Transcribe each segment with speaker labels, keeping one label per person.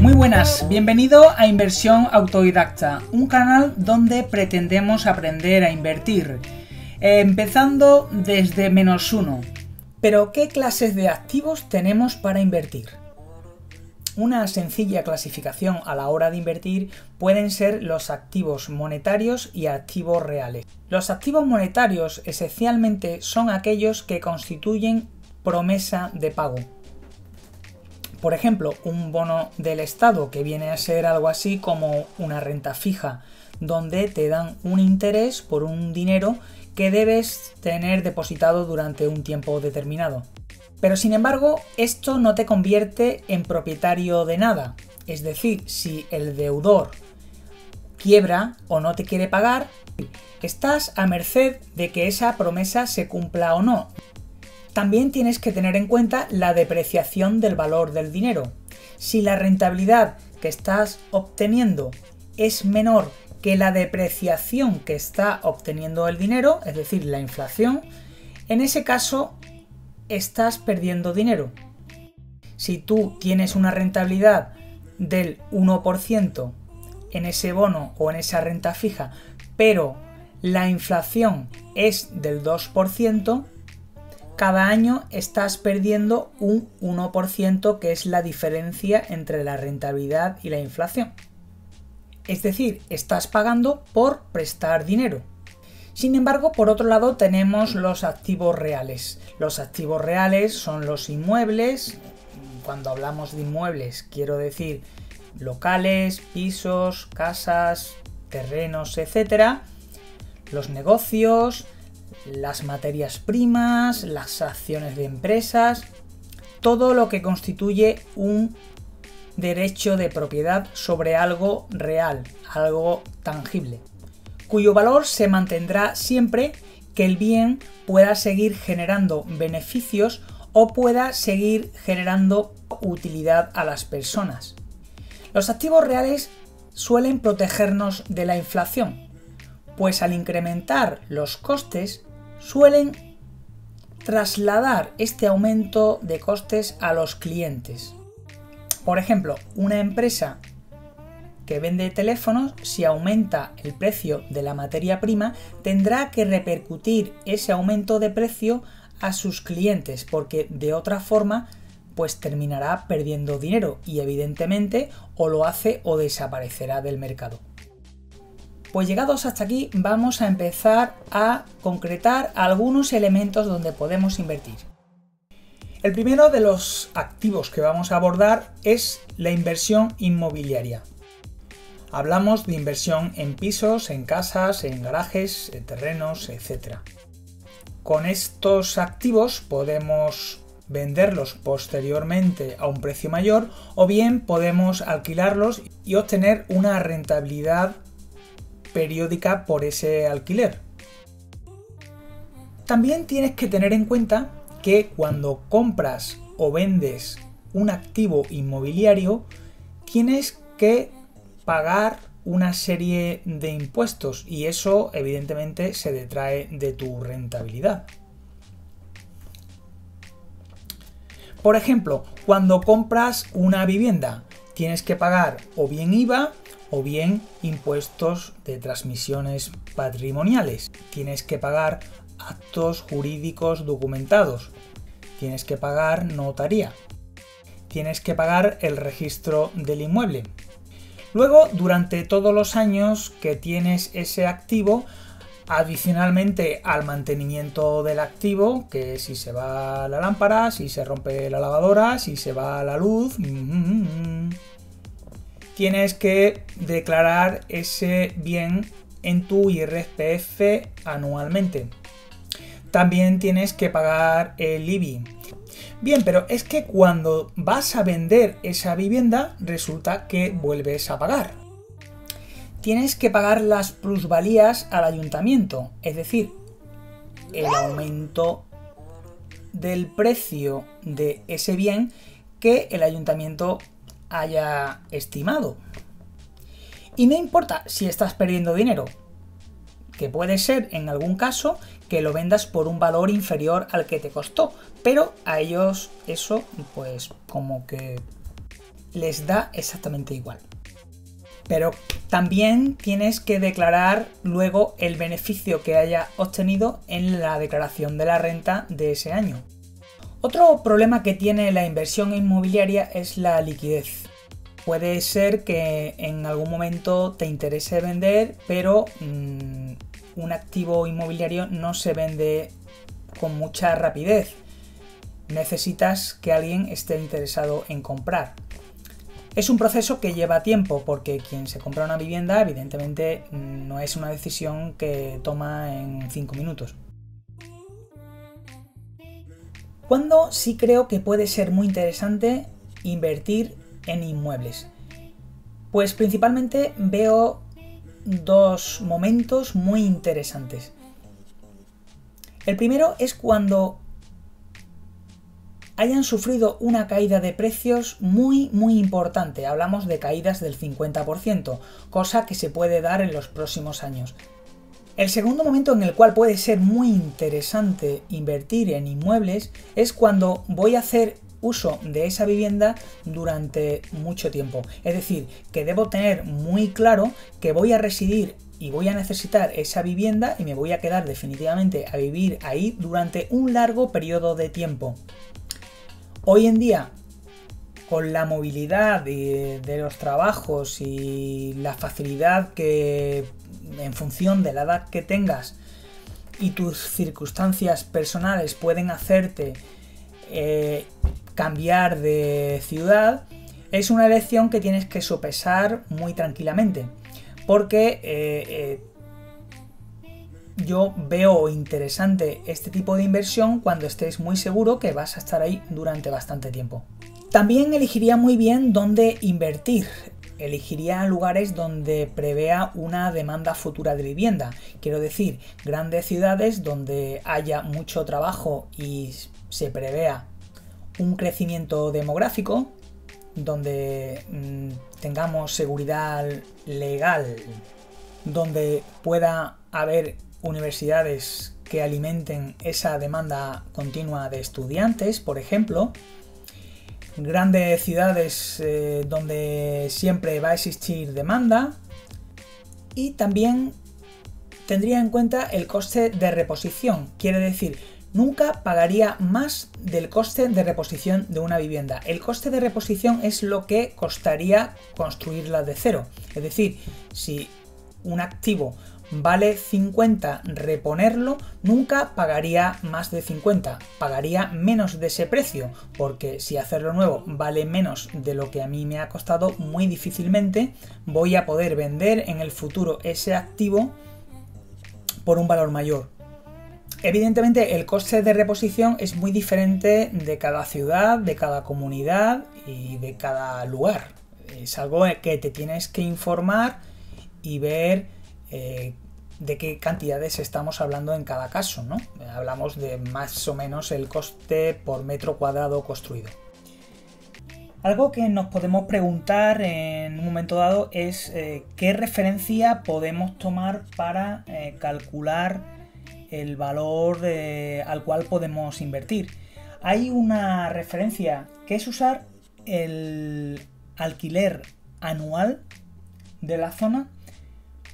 Speaker 1: Muy buenas, bienvenido a Inversión Autodidacta, un canal donde pretendemos aprender a invertir, empezando desde -1. Pero ¿qué clases de activos tenemos para invertir? Una sencilla clasificación a la hora de invertir pueden ser los activos monetarios y activos reales. Los activos monetarios esencialmente son aquellos que constituyen promesa de pago. Por ejemplo, un bono del Estado, que viene a ser algo así como una renta fija, donde te dan un interés por un dinero que debes tener depositado durante un tiempo determinado. Pero sin embargo, esto no te convierte en propietario de nada. Es decir, si el deudor quiebra o no te quiere pagar, estás a merced de que esa promesa se cumpla o no. También tienes que tener en cuenta la depreciación del valor del dinero. Si la rentabilidad que estás obteniendo es menor que la depreciación que está obteniendo el dinero, es decir, la inflación, en ese caso estás perdiendo dinero. Si tú tienes una rentabilidad del 1% en ese bono o en esa renta fija, pero la inflación es del 2%, cada año estás perdiendo un 1%, que es la diferencia entre la rentabilidad y la inflación. Es decir, estás pagando por prestar dinero. Sin embargo, por otro lado tenemos los activos reales. Los activos reales son los inmuebles. Cuando hablamos de inmuebles, quiero decir locales, pisos, casas, terrenos, etc. Los negocios, las materias primas, las acciones de empresas, todo lo que constituye un derecho de propiedad sobre algo real, algo tangible, cuyo valor se mantendrá siempre que el bien pueda seguir generando beneficios o pueda seguir generando utilidad a las personas. Los activos reales suelen protegernos de la inflación, pues al incrementar los costes suelen trasladar este aumento de costes a los clientes. Por ejemplo, una empresa que vende teléfonos, si aumenta el precio de la materia prima, tendrá que repercutir ese aumento de precio a sus clientes, porque de otra forma pues terminará perdiendo dinero y evidentemente o lo hace o desaparecerá del mercado. Pues llegados hasta aquí vamos a empezar a concretar algunos elementos donde podemos invertir. El primero de los activos que vamos a abordar es la inversión inmobiliaria. Hablamos de inversión en pisos, en casas, en garajes, en terrenos, etc. Con estos activos podemos venderlos posteriormente a un precio mayor o bien podemos alquilarlos y obtener una rentabilidad periódica por ese alquiler. También tienes que tener en cuenta que cuando compras o vendes un activo inmobiliario tienes que pagar una serie de impuestos y eso evidentemente se detrae de tu rentabilidad. Por ejemplo, cuando compras una vivienda tienes que pagar o bien IVA o bien impuestos de transmisiones patrimoniales. Tienes que pagar actos jurídicos documentados. Tienes que pagar notaría. Tienes que pagar el registro del inmueble. Luego, durante todos los años que tienes ese activo, adicionalmente al mantenimiento del activo, que si se va la lámpara, si se rompe la lavadora, si se va la luz, tienes que declarar ese bien en tu IRPF anualmente. También tienes que pagar el IBI. Bien, pero es que cuando vas a vender esa vivienda resulta que vuelves a pagar. Tienes que pagar las plusvalías al ayuntamiento, es decir, el aumento del precio de ese bien que el ayuntamiento haya estimado. Y no importa si estás perdiendo dinero, que puede ser en algún caso que lo vendas por un valor inferior al que te costó, pero a ellos eso pues como que les da exactamente igual. Pero también tienes que declarar luego el beneficio que hayas obtenido en la declaración de la renta de ese año. Otro problema que tiene la inversión inmobiliaria es la liquidez. Puede ser que en algún momento te interese vender, pero un activo inmobiliario no se vende con mucha rapidez. Necesitas que alguien esté interesado en comprar. Es un proceso que lleva tiempo porque quien se compra una vivienda evidentemente no es una decisión que toma en 5 minutos. ¿Cuándo sí creo que puede ser muy interesante invertir en inmuebles? Pues principalmente veo dos momentos muy interesantes. El primero es cuando hayan sufrido una caída de precios muy importante. Hablamos de caídas del 50%, cosa que se puede dar en los próximos años. El segundo momento en el cual puede ser muy interesante invertir en inmuebles es cuando voy a hacer uso de esa vivienda durante mucho tiempo. Es decir, que debo tener muy claro que voy a residir y voy a necesitar esa vivienda y me voy a quedar definitivamente a vivir ahí durante un largo periodo de tiempo. Hoy en día, con la movilidad de los trabajos y la facilidad que en función de la edad que tengas y tus circunstancias personales pueden hacerte cambiar de ciudad, es una elección que tienes que sopesar muy tranquilamente, porque yo veo interesante este tipo de inversión cuando estés muy seguro que vas a estar ahí durante bastante tiempo. También elegiría muy bien dónde invertir. Elegiría lugares donde prevea una demanda futura de vivienda. Quiero decir, grandes ciudades donde haya mucho trabajo y se prevea un crecimiento demográfico, donde tengamos seguridad legal, donde pueda haber universidades que alimenten esa demanda continua de estudiantes, por ejemplo. Grandes ciudades donde siempre va a existir demanda, y también tendría en cuenta el coste de reposición. Quiere decir, nunca pagaría más del coste de reposición de una vivienda. El coste de reposición es lo que costaría construirla de cero. Es decir, si un activo vale 50, reponerlo, nunca pagaría más de 50, pagaría menos de ese precio, porque si hacerlo nuevo vale menos de lo que a mí me ha costado, muy difícilmente voy a poder vender en el futuro ese activo por un valor mayor. Evidentemente el coste de reposición es muy diferente de cada ciudad, de cada comunidad y de cada lugar. Es algo que te tienes que informar y ver de qué cantidades estamos hablando en cada caso, ¿no? Hablamos de más o menos el coste por metro cuadrado construido. Algo que nos podemos preguntar en un momento dado es qué referencia podemos tomar para calcular el valor al cual podemos invertir. Hay una referencia que es usar el alquiler anual de la zona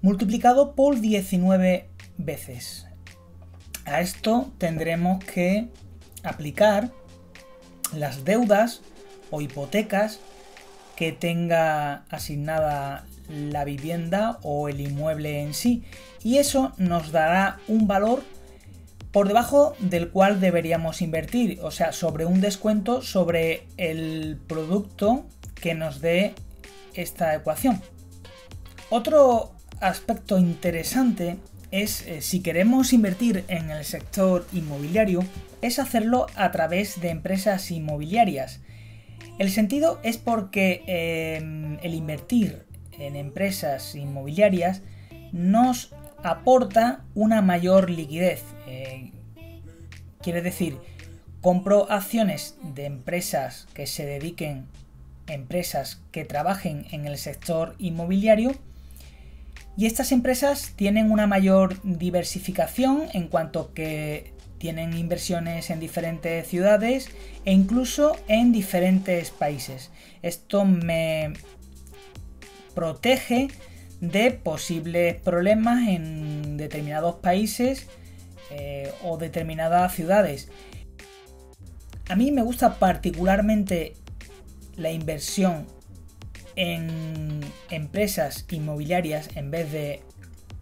Speaker 1: multiplicado por 19 veces. A esto tendremos que aplicar las deudas o hipotecas que tenga asignada la vivienda o el inmueble en sí, y eso nos dará un valor por debajo del cual deberíamos invertir, o sea, sobre un descuento sobre el producto que nos dé esta ecuación. Otro aspecto interesante es, si queremos invertir en el sector inmobiliario, es hacerlo a través de empresas inmobiliarias. El sentido es porque el invertir en empresas inmobiliarias nos aporta una mayor liquidez. Quiere decir, compro acciones de empresas que se dediquen, empresas que trabajen en el sector inmobiliario, Y estas empresas tienen una mayor diversificación en cuanto que tienen inversiones en diferentes ciudades e incluso en diferentes países. Esto me protege de posibles problemas en determinados países o determinadas ciudades. A mí me gusta particularmente la inversión en empresas inmobiliarias en vez de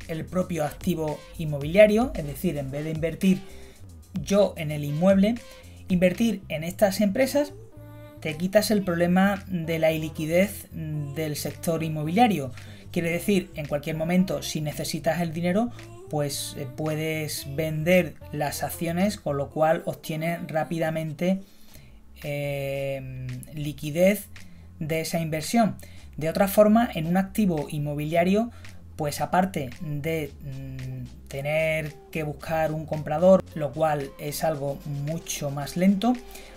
Speaker 1: el propio activo inmobiliario, es decir, en vez de invertir yo en el inmueble, invertir en estas empresas te quitas el problema de la iliquidez del sector inmobiliario. Quiere decir, en cualquier momento, si necesitas el dinero, pues puedes vender las acciones, con lo cual obtienes rápidamente liquidez de esa inversión. De otra forma, en un activo inmobiliario, pues aparte de tener que buscar un comprador, lo cual es algo mucho más lento,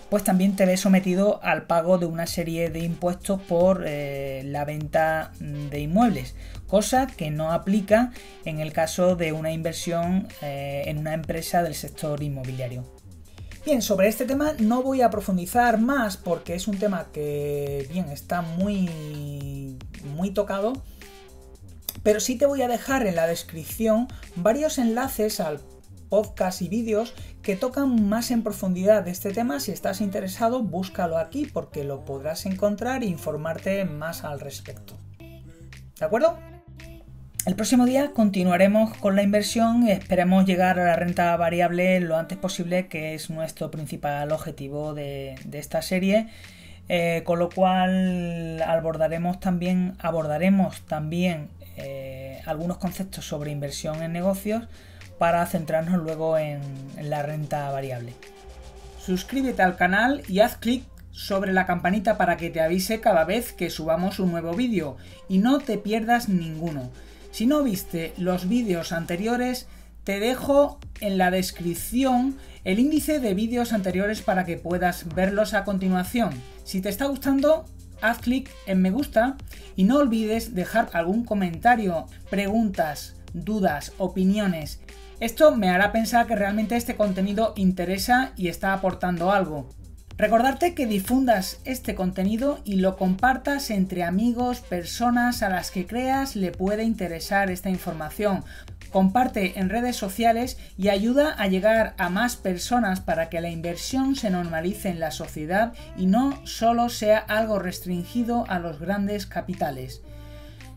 Speaker 1: pues también te ves sometido al pago de una serie de impuestos por la venta de inmuebles, cosa que no aplica en el caso de una inversión en una empresa del sector inmobiliario. Bien, sobre este tema no voy a profundizar más porque es un tema que, bien, está muy tocado, pero sí te voy a dejar en la descripción varios enlaces al podcast y vídeos que tocan más en profundidad de este tema. Si estás interesado, búscalo aquí porque lo podrás encontrar e informarte más al respecto. ¿De acuerdo? El próximo día continuaremos con la inversión y esperemos llegar a la renta variable lo antes posible, que es nuestro principal objetivo de esta serie, con lo cual abordaremos también algunos conceptos sobre inversión en negocios para centrarnos luego en la renta variable. Suscríbete al canal y haz clic sobre la campanita para que te avise cada vez que subamos un nuevo vídeo y no te pierdas ninguno. Si no viste los vídeos anteriores, te dejo en la descripción el índice de vídeos anteriores para que puedas verlos a continuación. Si te está gustando, haz clic en me gusta y no olvides dejar algún comentario, preguntas, dudas, opiniones. Esto me hará pensar que realmente este contenido interesa y está aportando algo. Recordarte que difundas este contenido y lo compartas entre amigos, personas a las que creas le puede interesar esta información. Comparte en redes sociales y ayuda a llegar a más personas para que la inversión se normalice en la sociedad y no solo sea algo restringido a los grandes capitales.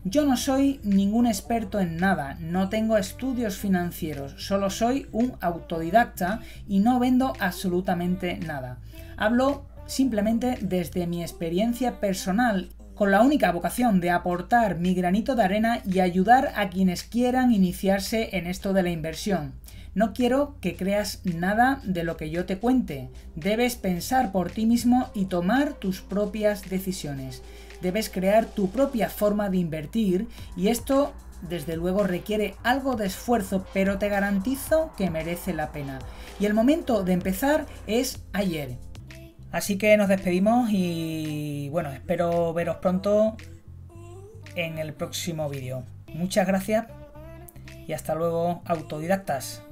Speaker 1: Yo no soy ningún experto en nada, no tengo estudios financieros, solo soy un autodidacta y no vendo absolutamente nada. Hablo simplemente desde mi experiencia personal, con la única vocación de aportar mi granito de arena y ayudar a quienes quieran iniciarse en esto de la inversión. No quiero que creas nada de lo que yo te cuente. Debes pensar por ti mismo y tomar tus propias decisiones. Debes crear tu propia forma de invertir y esto desde luego requiere algo de esfuerzo, pero te garantizo que merece la pena. Y el momento de empezar es ayer. Así que nos despedimos y bueno, espero veros pronto en el próximo vídeo. Muchas gracias y hasta luego, autodidactas.